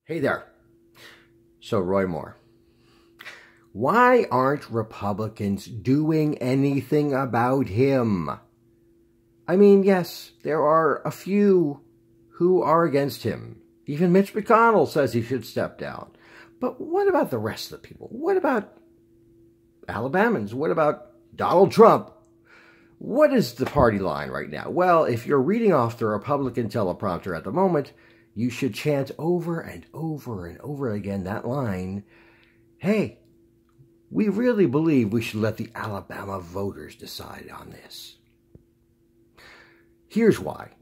Hey there. So, Roy Moore, why aren't Republicans doing anything about him? I mean, yes, there are a few who are against him. Even Mitch McConnell says he should step down. But what about the rest of the people? What about Alabamans? What about Donald Trump? What is the party line right now? Well, if you're reading off the Republican teleprompter at the moment, you should chant over and over and over again that line, hey, we really believe we should let the Alabama voters decide on this. Here's why.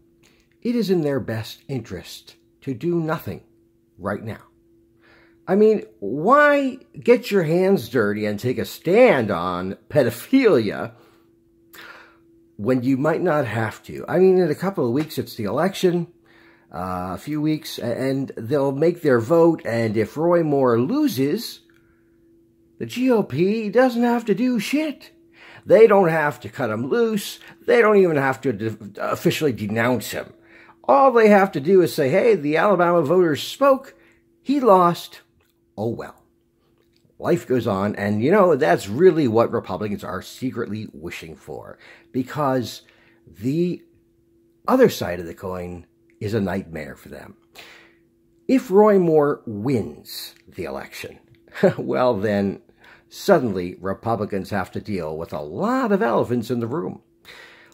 It is in their best interest to do nothing right now. I mean, why get your hands dirty and take a stand on pedophilia when you might not have to? I mean, in a couple of weeks, it's the election. A few weeks, and they'll make their vote, and if Roy Moore loses, the GOP doesn't have to do shit. They don't have to cut him loose. They don't even have to officially denounce him. All they have to do is say, hey, the Alabama voters spoke. He lost. Oh, well. Life goes on, and, you know, that's really what Republicans are secretly wishing for, because the other side of the coin is a nightmare for them. If Roy Moore wins the election, well then, suddenly Republicans have to deal with a lot of elephants in the room.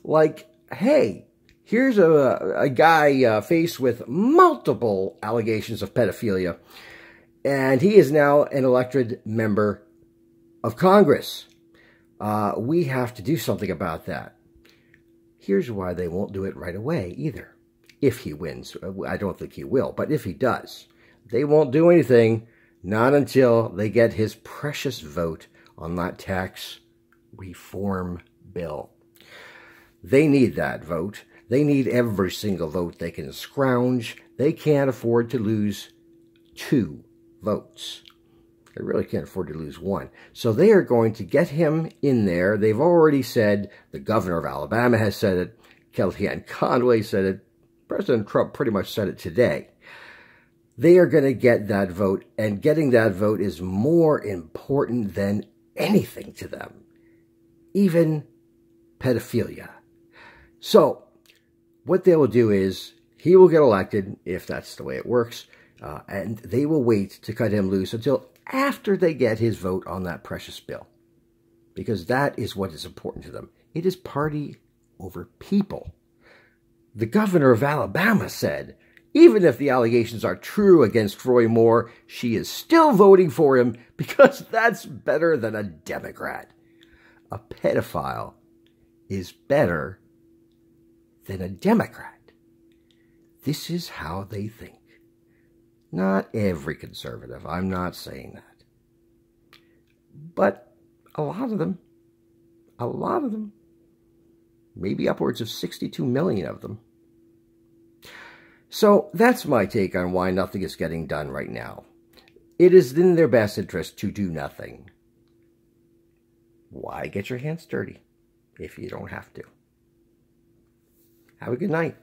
Like, hey, here's a guy faced with multiple allegations of pedophilia, and he is now an elected member of Congress. We have to do something about that. Here's why they won't do it right away either. If he wins. I don't think he will, but if he does, they won't do anything, not until they get his precious vote on that tax reform bill. They need that vote. They need every single vote they can scrounge. They can't afford to lose 2 votes. They really can't afford to lose 1. So they are going to get him in there. They've already said, the governor of Alabama has said it, Kellyanne Conway said it, President Trump pretty much said it today. They are going to get that vote, and getting that vote is more important than anything to them, even pedophilia. So what they will do is he will get elected, if that's the way it works, and they will wait to cut him loose until after they get his vote on that precious bill, because that is what is important to them. It is party over people. The governor of Alabama said, even if the allegations are true against Roy Moore, she is still voting for him because that's better than a Democrat. A pedophile is better than a Democrat. This is how they think. Not every conservative, I'm not saying that. But a lot of them, maybe upwards of 62 million of them. So that's my take on why nothing is getting done right now. It is in their best interest to do nothing. Why get your hands dirty if you don't have to? Have a good night.